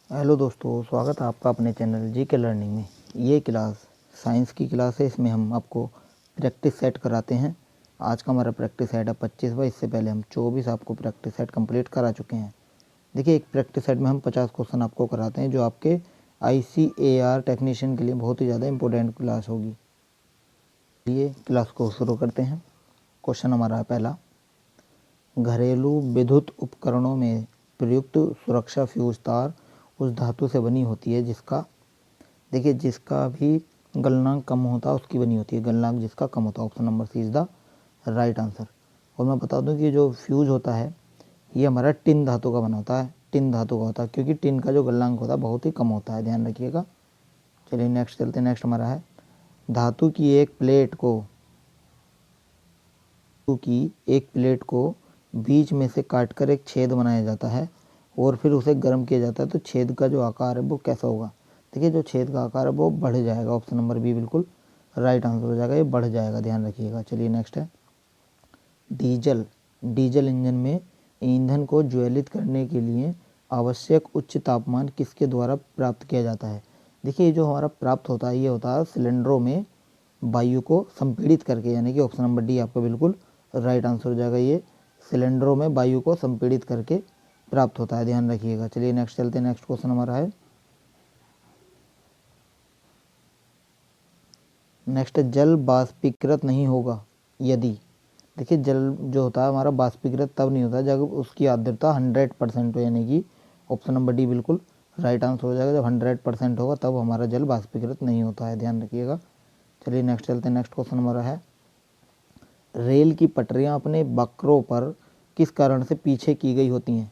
Hello दोस्तों, स्वागत है आपका अपने चैनल जी के लर्निंग में। ये क्लास साइंस की क्लास है। इसमें हम आपको प्रैक्टिस सेट कराते हैं। आज का हमारा प्रैक्टिस सेट है 25वां। इससे पहले हम 24 आपको प्रैक्टिस सेट कंप्लीट करा चुके हैं। देखिए, एक प्रैक्टिस सेट में हम 50 क्वेश्चन आपको कराते हैं, जो आपके ICAR टेक्नीशियन के लिए बहुत ही ज़्यादा इंपॉर्टेंट क्लास होगी। ये क्लास को शुरू करते हैं। क्वेश्चन हमारा है पहला, घरेलू विद्युत उपकरणों में प्रयुक्त सुरक्षा फ्यूज तार उस धातु से बनी होती है जिसका, देखिए, जिसका भी गलनांक कम होता है उसकी बनी होती है। गलनांक जिसका कम होता है, option number C is the right answer. और मैं बता दूं कि जो फ्यूज होता है ये हमारा टिन धातु का बना होता है। टिन धातु का होता है क्योंकि टिन का जो गलनांक होता है बहुत ही कम होता है, ध्यान रखिएगा। चलिए नेक्स्ट चलते हैं। नेक्स्ट हमारा है, धातु की एक प्लेट को बीच में से काटकर एक छेद बनाया जाता है और फिर उसे गर्म किया जाता है, तो छेद का जो आकार है वो कैसा होगा। देखिए, जो छेद का आकार है वो बढ़ जाएगा। ऑप्शन नंबर बी बिल्कुल राइट आंसर हो जाएगा, ये बढ़ जाएगा, ध्यान रखिएगा। चलिए नेक्स्ट है, डीजल इंजन में ईंधन को ज्वलित करने के लिए आवश्यक उच्च तापमान किसके द्वारा प्राप्त किया जाता है। देखिए, जो हमारा प्राप्त होता है ये होता है सिलेंडरों में वायु को संपीड़ित करके, यानी कि ऑप्शन नंबर डी आपका बिल्कुल राइट आंसर हो जाएगा। ये सिलेंडरों में वायु को संपीड़ित करके प्राप्त होता है, ध्यान रखिएगा। चलिए नेक्स्ट चलते हैं। नेक्स्ट क्वेश्चन हमारा है, नेक्स्ट, जल बाष्पीकृत नहीं होगा यदि, देखिए, जल जो होता है हमारा बाष्पीकृत तब नहीं होता जब उसकी आर्द्रता 100% हो, यानी कि ऑप्शन नंबर डी बिल्कुल राइट आंसर हो जाएगा। जब 100% होगा तब हमारा जल बाष्पीकृत नहीं होता है, ध्यान रखिएगा। चलिए नेक्स्ट चलते हैं। नेक्स्ट क्वेश्चन हमारा है, रेल की पटरियां अपने वक्रों पर किस कारण से पीछे की गई होती हैं।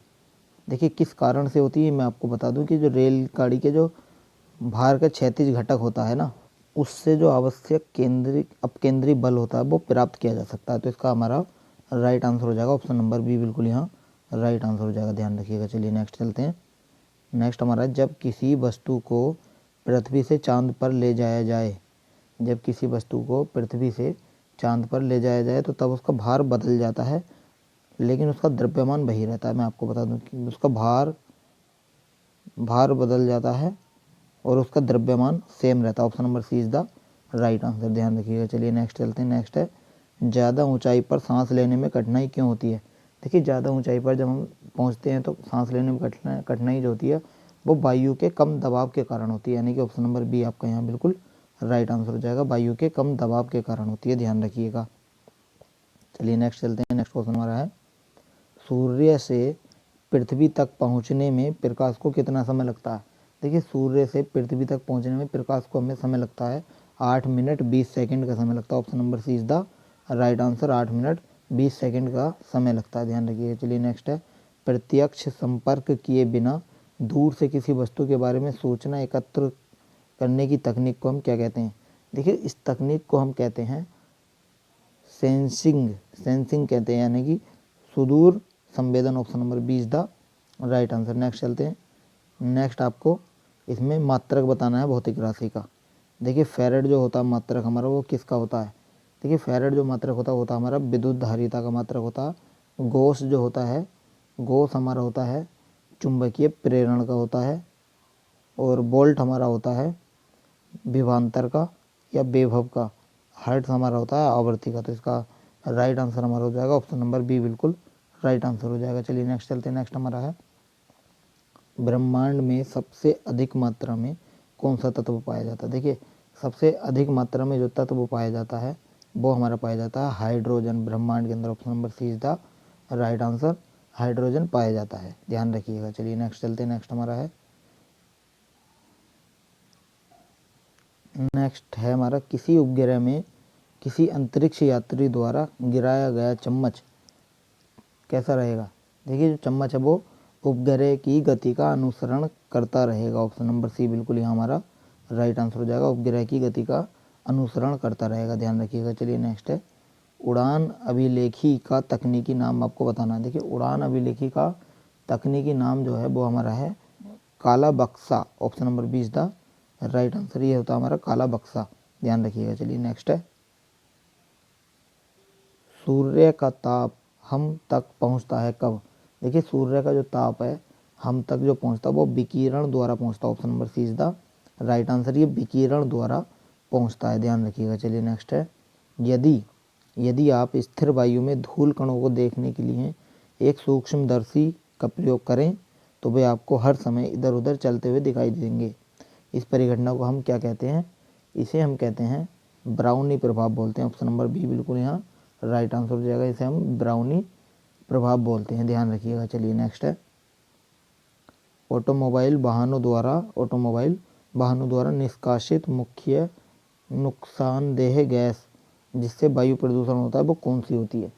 देखिए, किस कारण से होती है मैं आपको बता दूं कि जो रेलगाड़ी के जो भार का क्षैतिज घटक होता है ना, उससे जो आवश्यक अपकेंद्री बल होता है वो प्राप्त किया जा सकता है। तो इसका हमारा राइट आंसर हो जाएगा ऑप्शन नंबर बी बिल्कुल यहाँ राइट आंसर हो जाएगा, ध्यान रखिएगा। चलिए नेक्स्ट चलते हैं। नेक्स्ट हमारा, जब किसी वस्तु को पृथ्वी से चांद पर ले जाया जाए, जब किसी वस्तु को पृथ्वी से चांद पर ले जाया जाए तो तब उसका भार बदल जाता है, लेकिन उसका द्रव्यमान वही रहता है। मैं आपको बता दूं कि उसका भार बदल जाता है और उसका द्रव्यमान सेम रहता है। Option number C is the right answer, ध्यान रखिएगा। चलिए नेक्स्ट चलते हैं। नेक्स्ट है, ज़्यादा ऊंचाई पर सांस लेने में कठिनाई क्यों होती है। देखिए, ज़्यादा ऊंचाई पर जब हम पहुंचते हैं तो सांस लेने में कठिनाई जो होती है वो वायु के कम दबाव के कारण होती है, यानी कि ऑप्शन नंबर बी आपका यहाँ बिल्कुल राइट आंसर हो जाएगा। वायु के कम दबाव के कारण होती है, ध्यान रखिएगा। चलिए नेक्स्ट चलते हैं। नेक्स्ट क्वेश्चन हमारा है, सूर्य से पृथ्वी तक पहुंचने में प्रकाश को कितना समय लगता है। देखिए, सूर्य से पृथ्वी तक पहुंचने में प्रकाश को हमें समय लगता है 8 मिनट 20 सेकंड का समय लगता है। Option number C is the right answer, 8 minute 20 second का समय लगता है, ध्यान रखिएगा। चलिए नेक्स्ट है, प्रत्यक्ष संपर्क किए बिना दूर से किसी वस्तु के बारे में सूचना एकत्र करने की तकनीक को हम क्या कहते हैं। देखिए, इस तकनीक को हम कहते हैं सेंसिंग कहते हैं, यानी कि सुदूर संवेदन। Option number B is the right answer. Next चलते हैं। नेक्स्ट आपको इसमें मात्रक बताना है भौतिक राशि का। देखिए, फेरेड जो होता है मात्रक हमारा वो किसका होता है। देखिए, फेरेड जो मात्रक होता है हमारा विद्युत धारिता का मात्रक होता है। गोस हमारा होता है चुंबकीय प्रेरण का होता है। और वोल्ट हमारा होता है विभवांतर का या विभव का। हर्ट्ज हमारा होता है आवृत्ति का। तो इसका राइट आंसर हमारा हो जाएगा ऑप्शन नंबर बी बिल्कुल राइट आंसर हो जाएगा। चलिए नेक्स्ट चलते हैं। नेक्स्ट हमारा है, ब्रह्मांड में सबसे अधिक मात्रा में कौन सा तत्व पाया जाता है। देखिए, सबसे अधिक मात्रा में जो तत्व पाया जाता है वो हमारा पाया जाता है हाइड्रोजन। ब्रह्मांड के अंदर option number C is the right answer, hydrogen पाया जाता है, ध्यान रखिएगा। चलिए नेक्स्ट चलते हैं। नेक्स्ट हमारा है, नेक्स्ट है हमारा, किसी उपग्रह में किसी अंतरिक्ष यात्री द्वारा गिराया गया चम्मच कैसा रहेगा। देखिए, जो चम्मच है वो उपग्रह की गति का अनुसरण करता रहेगा। ऑप्शन नंबर सी बिल्कुल यहाँ हमारा राइट आंसर हो जाएगा, उपग्रह की गति का अनुसरण करता रहेगा, ध्यान रखिएगा। चलिए नेक्स्ट है, उड़ान अभिलेखी का तकनीकी नाम आपको बताना है। देखिए, उड़ान अभिलेखी का तकनीकी नाम जो है वो हमारा है काला बक्सा। Option number B is the right answer, ये होता है हमारा काला बक्सा, ध्यान रखिएगा। चलिए नेक्स्ट है, सूर्य का ताप हम तक पहुंचता है कब। देखिए, सूर्य का जो ताप है हम तक जो पहुंचता है वो विकिरण द्वारा पहुंचता है। Option number C is the right answer, ये विकिरण द्वारा पहुंचता है, ध्यान रखिएगा। चलिए नेक्स्ट है, यदि आप स्थिर वायु में धूल कणों को देखने के लिए एक सूक्ष्मदर्शी का प्रयोग करें तो वे आपको हर समय इधर उधर चलते हुए दिखाई देंगे। इस परिघटना को हम क्या कहते हैं? इसे हम कहते हैं ब्राउनी प्रभाव बोलते हैं। ऑप्शन नंबर बी बिल्कुल यहाँ राइट आंसर हो जाएगा, इसे हम ब्राउनी प्रभाव बोलते हैं, ध्यान रखिएगा। चलिए नेक्स्ट है, ऑटोमोबाइल वाहनों द्वारा निष्कासित मुख्य नुकसानदेह गैस जिससे वायु प्रदूषण होता है वो कौन सी होती है?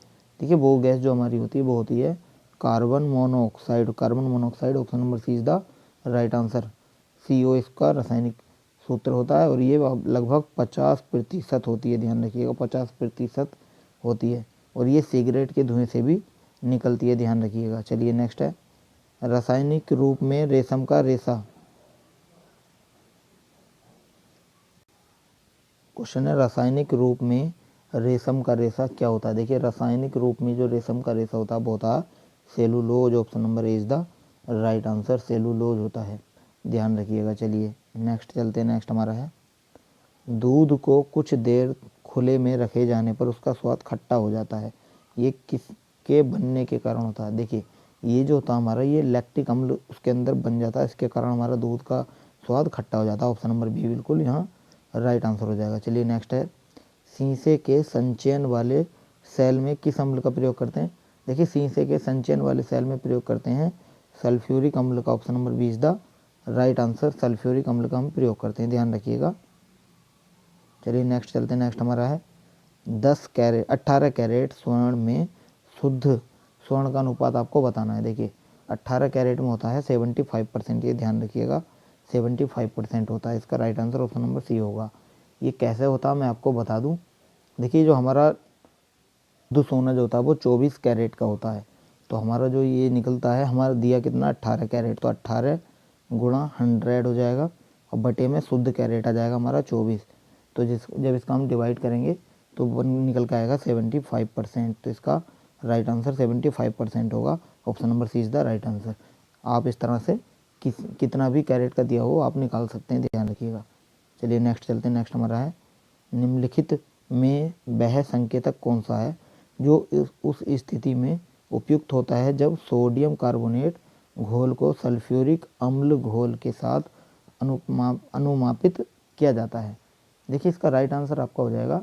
देखिए वो गैस जो हमारी होती है वो होती है carbon monoxide. Option number C is the right answer. CO इसका रासायनिक सूत्र होता है और ये लगभग 50% होती है, ध्यान रखिएगा, 50% होती है और ये सिगरेट के धुएं से भी निकलती है, ध्यान रखिएगा। चलिए नेक्स्ट है, रासायनिक रूप में रेशम का रेशा। क्वेश्चन है, रासायनिक रूप में रेशम का रेशा क्या होता है? देखिए रासायनिक रूप में जो रेशम का रेशा होता है वो होता है cellulose. Option number A is the right answer, cellulose होता है, ध्यान रखिएगा। चलिए नेक्स्ट चलते हैं, नेक्स्ट हमारा है, दूध को कुछ देर खुले में रखे जाने पर उसका स्वाद खट्टा हो जाता है, ये किसके बनने के कारण होता है? देखिए ये जो होता है हमारा, ये लैक्टिक अम्ल उसके अंदर बन जाता है, इसके कारण हमारा दूध का स्वाद खट्टा हो जाता है। ऑप्शन नंबर बी बिल्कुल यहाँ राइट आंसर हो जाएगा। चलिए नेक्स्ट है, शीशे के संचयन वाले सेल में किस अम्ल का प्रयोग करते हैं? देखिए शीशे के संचयन वाले सेल में प्रयोग करते हैं सल्फ्यूरिक अम्ल का। Option number B is the right answer, sulphuric अम्ल का हम प्रयोग करते हैं, ध्यान रखिएगा। चलिए नेक्स्ट चलते हैं, नेक्स्ट हमारा है 18 कैरेट स्वर्ण में शुद्ध स्वर्ण का अनुपात आपको बताना है। देखिए 18 कैरेट में होता है 75%, ये ध्यान रखिएगा, 75% होता है, इसका right answer option number C होगा। ये कैसे होता है मैं आपको बता दूं। देखिए जो हमारा सोना जो होता है वो 24 कैरेट का होता है, तो हमारा जो ये निकलता है हमारा दिया कितना 18 कैरेट, तो 18 गुणा 100 हो जाएगा और बटे में शुद्ध कैरेट आ जाएगा हमारा 24। तो जब इसका हम डिवाइड करेंगे तो वो निकल के आएगा 75%, तो इसका राइट आंसर 75% होगा। Option number C is the right answer. आप इस तरह से कितना भी कैरेट का दिया हो आप निकाल सकते हैं, ध्यान रखिएगा। चलिए नेक्स्ट चलते हैं, नेक्स्ट हमारा है, निम्नलिखित में वह संकेतक कौन सा है जो उस स्थिति में उपयुक्त होता है जब सोडियम कार्बोनेट घोल को सल्फ्यूरिक अम्ल घोल के साथ अनुमापित किया जाता है? देखिए इसका राइट आंसर आपका हो जाएगा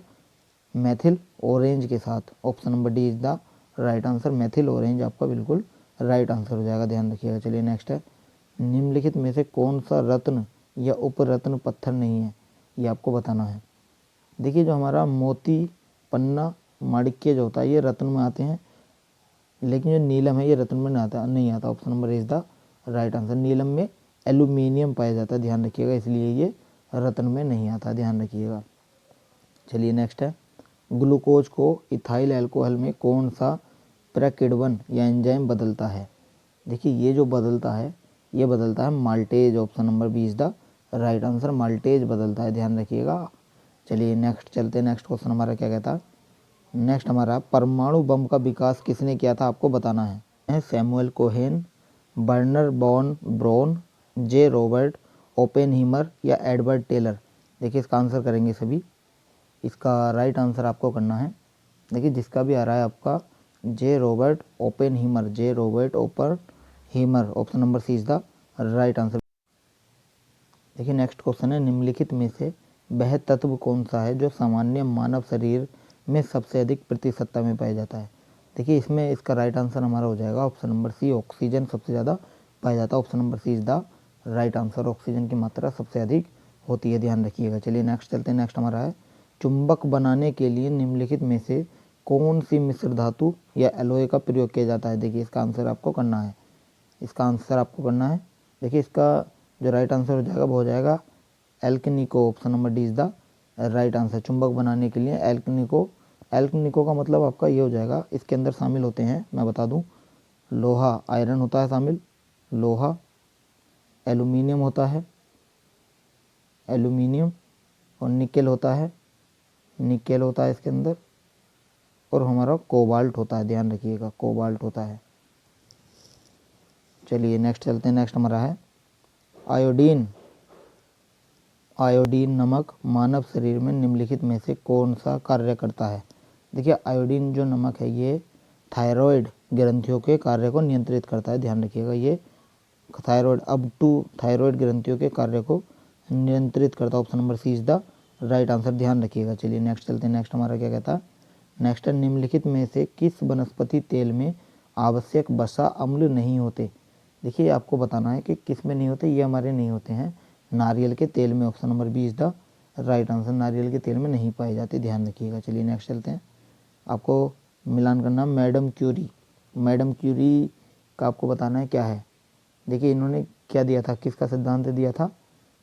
मेथिल ऑरेंज के साथ। Option number D is the right answer, methyl orange आपका बिल्कुल राइट आंसर हो जाएगा, ध्यान रखिएगा। चलिए नेक्स्ट है, निम्नलिखित में से कौन सा रत्न या उपरत्न पत्थर नहीं है, ये आपको बताना है। देखिए जो हमारा मोती, पन्ना, माणिक्य जो होता है ये रत्न में आते हैं, लेकिन जो नीलम है ये रत्न में नहीं आता। Option number is the right answer. नीलम में एल्यूमिनियम पाया जाता है, ध्यान रखिएगा, इसलिए ये रत्न में नहीं आता, ध्यान रखिएगा। चलिए नेक्स्ट है, ग्लूकोज को इथाइल अल्कोहल में कौन सा प्रकिण्वन या एंजाइम बदलता है? देखिए ये जो बदलता है ये बदलता है maltase. Option number B is the right answer, maltase बदलता है, ध्यान रखिएगा। चलिए नेक्स्ट चलते हैं, नेक्स्ट क्वेश्चन हमारा क्या कहता है, नेक्स्ट हमारा परमाणु बम का विकास किसने किया था आपको बताना है। सैमुअल कोहेन, बर्नर बॉन ब्राउन, जे रॉबर्ट ओपेनहीमर या एडवर्ड टेलर? देखिए इसका आंसर करेंगे सभी, इसका राइट आंसर आपको करना है। देखिए जिसका भी आ रहा है आपका J Robert Oppenheimer, J Robert Oppenheimer, option number C is the right answer. देखिए नेक्स्ट क्वेश्चन है, निम्नलिखित में से वह तत्व कौन सा है जो सामान्य मानव शरीर में सबसे अधिक प्रतिशतता में पाया जाता है? देखिए इसमें इसका राइट आंसर हमारा हो जाएगा ऑप्शन नंबर सी, ऑक्सीजन सबसे ज़्यादा पाया जाता है। Option number C is the right answer, oxygen की मात्रा सबसे अधिक होती है, ध्यान रखिएगा। चलिए नेक्स्ट चलते हैं, नेक्स्ट हमारा है, चुंबक बनाने के लिए निम्नलिखित में से कौन सी मिश्र धातु या एलॉय का प्रयोग किया जाता है? देखिए इसका आंसर आपको करना है, इसका आंसर आपको करना है। देखिए इसका जो राइट आंसर हो जाएगा वो हो जाएगा alnico. Option number D is the right answer. चुंबक बनाने के लिए एल्कनिको, एल्कनिको का मतलब आपका ये हो जाएगा, इसके अंदर शामिल होते हैं मैं बता दूं, लोहा, आयरन होता है शामिल, लोहा, एल्यूमिनियम होता है, एल्यूमिनियम, और निकेल होता है, निकेल होता है इसके अंदर, और हमारा कोबाल्ट होता है, ध्यान रखिएगा, कोबाल्ट होता है। चलिए नेक्स्ट चलते हैं। नेक्स्ट हमारा है आयोडीन। आयोडीन नमक मानव शरीर में निम्नलिखित में से कौन सा कार्य करता है? देखिए आयोडीन जो नमक है ये थायराइड ग्रंथियों के कार्य को नियंत्रित करता है, ध्यान रखिएगा। ये थायराइड अप टू थायराइड ग्रंथियों के कार्य को नियंत्रित करता है। Option number C is the right answer, ध्यान रखिएगा। चलिए नेक्स्ट चलते हैं। नेक्स्ट हमारा क्या कहता है? नेक्स्ट है निम्नलिखित में से किस वनस्पति तेल में आवश्यक वसा अम्ल नहीं होते? देखिए आपको बताना है कि किस में नहीं होते, ये हमारे नहीं होते हैं नारियल के तेल में। Option number B is the right answer, नारियल के तेल में नहीं पाए जाते, ध्यान रखिएगा। चलिए नेक्स्ट चलते हैं। आपको मिलान करना मैडम क्यूरी। मैडम क्यूरी का आपको बताना है क्या है। देखिए इन्होंने क्या दिया था, किसका सिद्धांत दिया था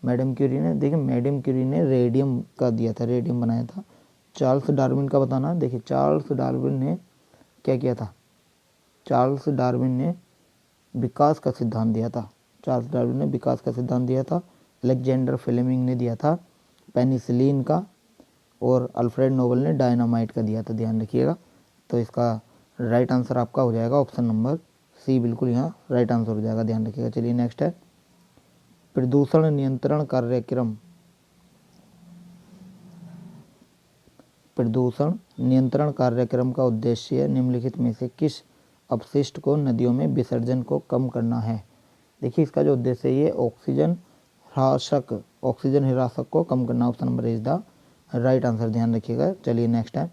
मैडम क्यूरी ने? देखिए मैडम क्यूरी ने रेडियम का दिया था, रेडियम बनाया था। चार्ल्स डार्विन का बताना, देखिए चार्ल्स डार्विन ने क्या किया था? चार्ल्स डार्विन ने विकास का सिद्धांत दिया था। चार्ल्स डार्विन ने विकास का सिद्धांत दिया था। अलेक्जेंडर फ्लेमिंग ने दिया था पेनिसिलिन का, और अल्फ्रेड नोबल ने डायनामाइट का दिया था, ध्यान रखिएगा। तो इसका राइट आंसर आपका हो जाएगा ऑप्शन नंबर सी, बिल्कुल यहाँ राइट आंसर हो जाएगा, ध्यान रखिएगा। चलिए नेक्स्ट है प्रदूषण नियंत्रण कार्यक्रम। प्रदूषण नियंत्रण कार्यक्रम का उद्देश्य निम्नलिखित में से किस अपशिष्ट को नदियों में विसर्जन को कम करना है? देखिए इसका जो उद्देश्य है ये ऑक्सीजन हिरासक को कम करना। Option number is the right answer, ध्यान रखिएगा। चलिए नेक्स्ट है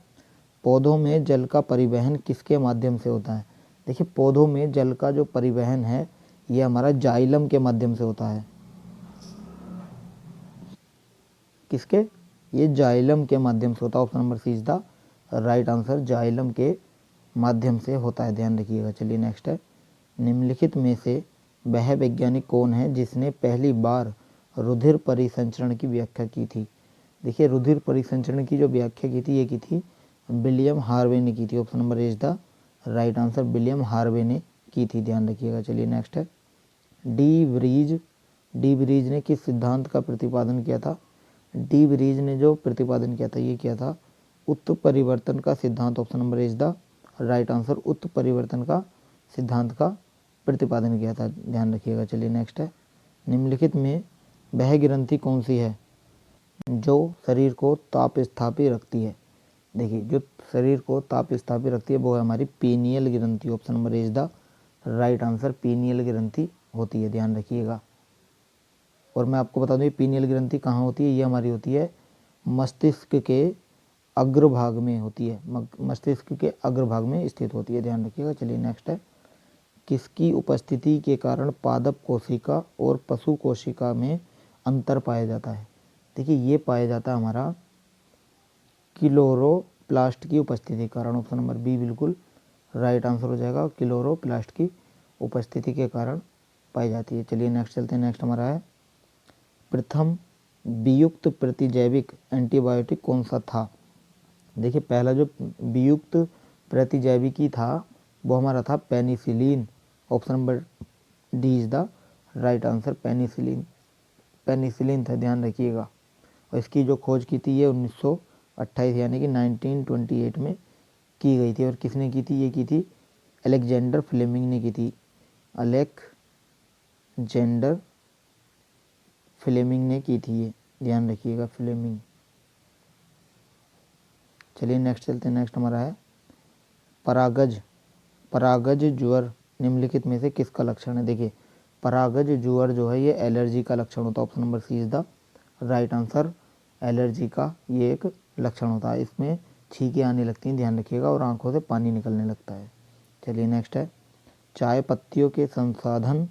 पौधों में जल का परिवहन किसके माध्यम से होता है? देखिए पौधों में जल का जो परिवहन है ये हमारा जाइलम के माध्यम से होता है। किसके? ये जाइलम के माध्यम से होता है। Option number C is the right answer, xylem के माध्यम से होता है, ध्यान रखिएगा। चलिए नेक्स्ट है निम्नलिखित में से वह वैज्ञानिक कौन है जिसने पहली बार रुधिर परिसंचरण की व्याख्या की थी? देखिए रुधिर परिसंचरण की जो व्याख्या की थी ये की थी विलियम हार्वे ने की थी। Option number is the right answer, William Harvey ने की थी, ध्यान रखिएगा। चलिए नेक्स्ट है डी ब्रीज ने किस सिद्धांत का प्रतिपादन किया था? डी ब्रीज ने जो प्रतिपादन किया था ये किया था उत्परिवर्तन का सिद्धांत। Option number is the right answer, उत्परिवर्तन का सिद्धांत का प्रतिपादन किया था, ध्यान रखिएगा। चलिए नेक्स्ट है निम्नलिखित में वह ग्रंथि कौन सी है जो शरीर को ताप स्थापित रखती है? देखिए जो शरीर को ताप स्थापित रखती है वो है हमारी पीनियल ग्रंथि। Option number is the right answer, pineal ग्रंथि होती है, ध्यान रखिएगा। और मैं आपको बता दूं ये पीनियल ग्रंथि कहाँ होती है? ये हमारी होती है मस्तिष्क के अग्रभाग में होती है, मस्तिष्क के अग्रभाग में स्थित होती है, ध्यान रखिएगा। चलिए नेक्स्ट है किसकी उपस्थिति के कारण पादप कोशिका और पशु कोशिका में अंतर पाया जाता है? देखिए ये पाया जाता है हमारा क्लोरोप्लास्ट की उपस्थिति के कारण। ऑप्शन नंबर बी बिल्कुल राइट आंसर हो जाएगा, क्लोरोप्लास्ट की उपस्थिति के कारण पाई जाती है। चलिए नेक्स्ट चलते हैं। नेक्स्ट हमारा है प्रथम वियुक्त प्रतिजैविक एंटीबायोटिक कौन सा था? देखिए पहला जो वियुक्त प्रतिजैविकी था वो हमारा था penicillin. Option number D is the right answer, penicillin था, ध्यान रखिएगा। और इसकी जो खोज की थी ये 1928 यानी कि 1928 में की गई थी। और किसने की थी? ये की थी अलेक्जेंडर फ्लेमिंग ने की थी, अलेक्जेंडर फ्लेमिंग ने की थी ये, ध्यान रखिएगा, फ्लेमिंग। चलिए नेक्स्ट चलते हैं। नेक्स्ट हमारा है परागज ज्वर निम्नलिखित में से किसका लक्षण है? देखिए परागज ज्वर जो है ये एलर्जी का लक्षण होता है। Option number C is the right answer, allergy का ये एक लक्षण होता है। इसमें छींकें आने लगती हैं, ध्यान रखिएगा, और आंखों से पानी निकलने लगता है। चलिए नेक्स्ट है चाय पत्तियों के संसाधन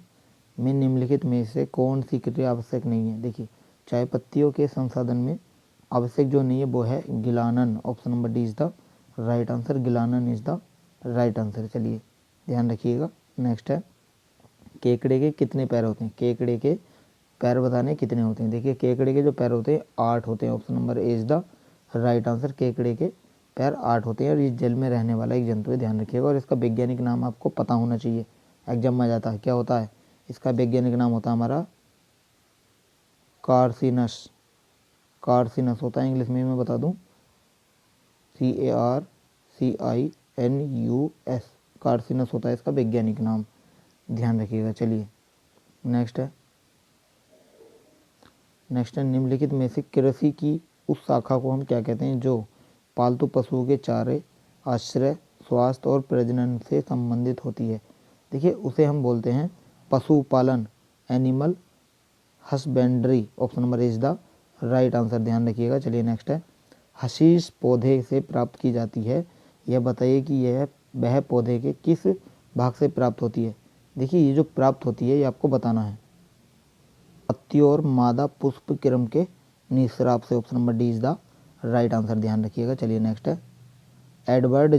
में निम्नलिखित में से कौन सी क्रिया आवश्यक नहीं है? देखिए चाय पत्तियों के संसाधन में आवश्यक जो नहीं है वो है गिलानन। Option number D is the right answer, गिलानन इज द राइट आंसर। चलिए ध्यान रखिएगा। नेक्स्ट है केकड़े के कितने पैर होते हैं? केकड़े के पैर बताने कितने होते हैं? देखिए केकड़े के जो पैर होते हैं 8 होते हैं। Option number A is the right answer, केकड़े के पैर 8 होते हैं। और ये जल में रहने वाला एक जंतु है, ध्यान रखिएगा। और इसका वैज्ञानिक नाम आपको पता होना चाहिए, एग्जाम में आ जाता है। क्या होता है इसका वैज्ञानिक नाम? होता है हमारा कार्सिनस, कार्सिनस होता है। इंग्लिश में मैं बता दूं CARCINUS, कार्सिनस होता है इसका वैज्ञानिक नाम, ध्यान रखिएगा। चलिए नेक्स्ट है निम्नलिखित में से कृषि की उस शाखा को हम क्या कहते हैं जो पालतू पशुओं के चारे, आश्रय, स्वास्थ्य और प्रजनन से संबंधित होती है। देखिए उसे हम बोलते हैं पशुपालन, animal husbandry. Option number is the right answer, ध्यान रखिएगा। चलिए नेक्स्ट है हशीश पौधे से प्राप्त की जाती है, यह बताइए कि यह वह पौधे के किस भाग से प्राप्त होती है। देखिए ये जो प्राप्त होती है ये आपको बताना है पत्तियों और मादा पुष्प क्रम के निस्राव से। Option number D is the right answer, ध्यान रखिएगा। चलिए नेक्स्ट है एडवर्ड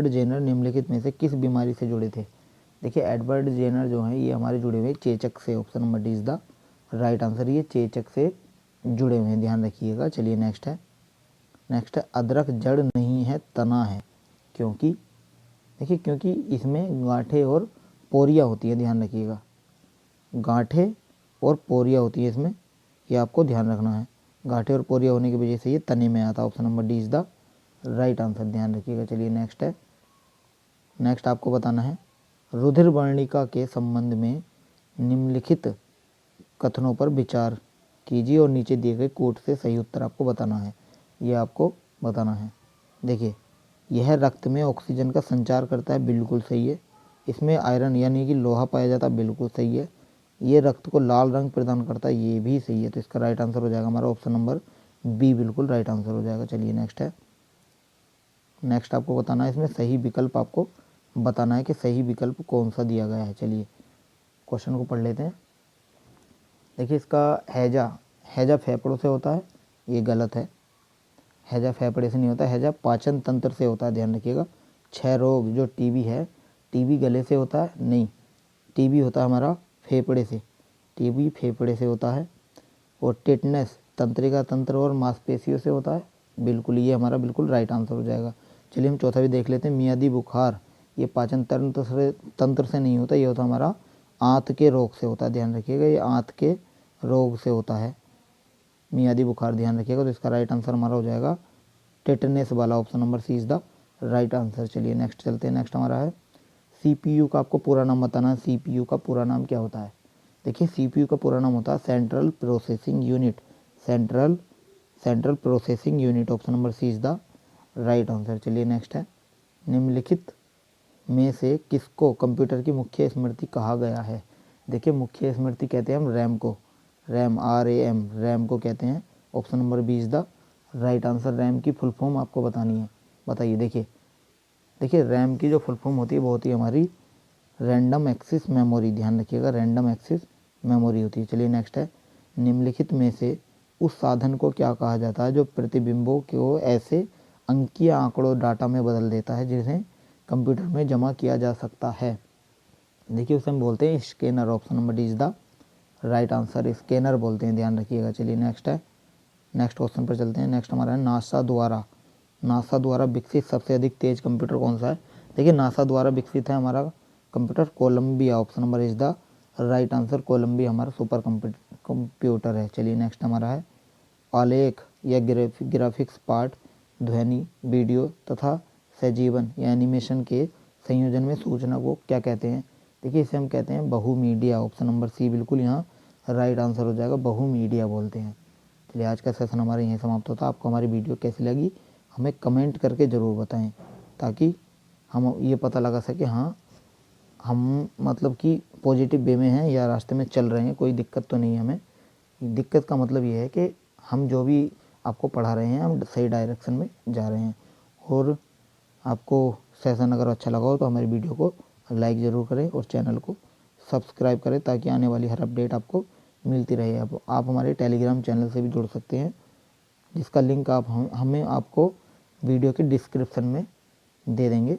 जेनर निम्नलिखित में से किस बीमारी से जुड़े थे। देखिए एडवर्ड जेनर जो हैं ये हमारे जुड़े हुए चेचक से। Option number D is the right answer, ये चेचक से जुड़े हुए हैं, ध्यान रखिएगा। चलिए नेक्स्ट है अदरक जड़ नहीं है तना है, क्योंकि देखिए क्योंकि इसमें गांठें और पोरियाँ होती है, ध्यान रखिएगा। गांठें और पोरियाँ होती है इसमें, ये आपको ध्यान रखना है। गांठें और पोरियाँ होने की वजह से ये तने में आता है। Option number D is the right answer, ध्यान रखिएगा। चलिए नेक्स्ट आपको बताना है रुधिर वर्णिका के संबंध में निम्नलिखित कथनों पर विचार कीजिए और नीचे दिए गए कोट से सही उत्तर आपको बताना है। ये आपको बताना है। देखिए यह रक्त में ऑक्सीजन का संचार करता है, बिल्कुल सही है। इसमें आयरन यानी कि लोहा पाया जाता है, बिल्कुल सही है। ये रक्त को लाल रंग प्रदान करता है, ये भी सही है। तो इसका राइट आंसर हो जाएगा हमारा ऑप्शन नंबर बी, बिल्कुल राइट आंसर हो जाएगा। चलिए नेक्स्ट आपको बताना है इसमें सही विकल्प आपको बताना है कि सही विकल्प कौन सा दिया गया है। चलिए क्वेश्चन को पढ़ लेते हैं। देखिए इसका हैजा फेफड़ों से होता है, ये गलत है। हैजा फेफड़े से नहीं होता, हैजा पाचन तंत्र से होता है, ध्यान रखिएगा। 6 रोग जो टीबी है, टीबी गले से होता है नहीं, टीबी होता है हमारा फेफड़े से, टीबी फेफड़े से होता है। और टेटनस तंत्रिका तंत्र और मांसपेशियों से होता है, बिल्कुल ये हमारा बिल्कुल राइट आंसर हो जाएगा। चलिए हम चौथा भी देख लेते हैं। मियादी बुखार ये पाचन तंत्र से नहीं होता, ये होता हमारा आंत के रोग से होता है, ध्यान रखिएगा। ये आंत के रोग से होता है मियादी बुखार, ध्यान रखिएगा। तो इसका राइट आंसर हमारा हो जाएगा टेटनस वाला, option number C is the right answer. चलिए नेक्स्ट चलते हैं। नेक्स्ट हमारा है सीपीयू का आपको पूरा नाम बताना है। सीपीयू का पूरा नाम क्या होता है। देखिए सीपीयू का पूरा नाम होता है central processing unit, central processing unit. Option number C is the right answer. चलिए नेक्स्ट है निम्नलिखित में से किसको कंप्यूटर की मुख्य स्मृति कहा गया है। देखिए मुख्य स्मृति कहते हैं हम रैम को, रैम को कहते हैं। Option number B is the right answer. RAM की फुल फॉर्म आपको बतानी है, बताइए। देखिए रैम की जो फुल फॉर्म होती है वो होती है हमारी रैंडम एक्सेस मेमोरी, ध्यान रखिएगा, रैंडम एक्सेस मेमोरी होती है। चलिए नेक्स्ट है निम्नलिखित में से उस साधन को क्या कहा जाता है जो प्रतिबिंबों को ऐसे अंकीय आंकड़ों डाटा में बदल देता है जिसे कंप्यूटर में जमा किया जा सकता है। देखिए उसे हम बोलते हैं scanner. Option number D is the right answer, scanner बोलते हैं, ध्यान रखिएगा। चलिए नेक्स्ट क्वेश्चन पर चलते हैं। नेक्स्ट हमारा है नासा द्वारा विकसित सबसे अधिक तेज कंप्यूटर कौन सा है। देखिए नासा द्वारा विकसित है हमारा computer Columbia. Option number is the right answer, Columbia हमारा सुपर कंप्यूटर है। चलिए नेक्स्ट हमारा है आलेख या ग्राफिक्स पार्ट ध्वनि, वीडियो तथा सजीवन या एनिमेशन के संयोजन में सूचना को क्या कहते हैं। देखिए इसे हम कहते हैं बहुमीडिया। ऑप्शन नंबर सी बिल्कुल यहाँ राइट आंसर हो जाएगा, बहुमीडिया बोलते हैं। चलिए आज का सेशन हमारे यहीं समाप्त होता है। आपको हमारी वीडियो कैसी लगी हमें कमेंट करके ज़रूर बताएं, ताकि हम ये पता लगा सके हाँ हम मतलब कि पॉजिटिव वे में हैं या रास्ते में चल रहे हैं, कोई दिक्कत तो नहीं है हमें। दिक्कत का मतलब ये है कि हम जो भी आपको पढ़ा रहे हैं हम सही डायरेक्शन में जा रहे हैं। और आपको सेशन अगर अच्छा लगा हो तो हमारी वीडियो को लाइक ज़रूर करें और चैनल को सब्सक्राइब करें, ताकि आने वाली हर अपडेट आपको मिलती रहे। अब आप हमारे टेलीग्राम चैनल से भी जुड़ सकते हैं, जिसका लिंक हमें आपको वीडियो के डिस्क्रिप्शन में दे देंगे।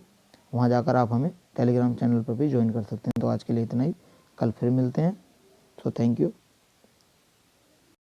वहाँ जाकर आप हमें टेलीग्राम चैनल पर भी ज्वाइन कर सकते हैं। तो आज के लिए इतना ही, कल फिर मिलते हैं। So thank you.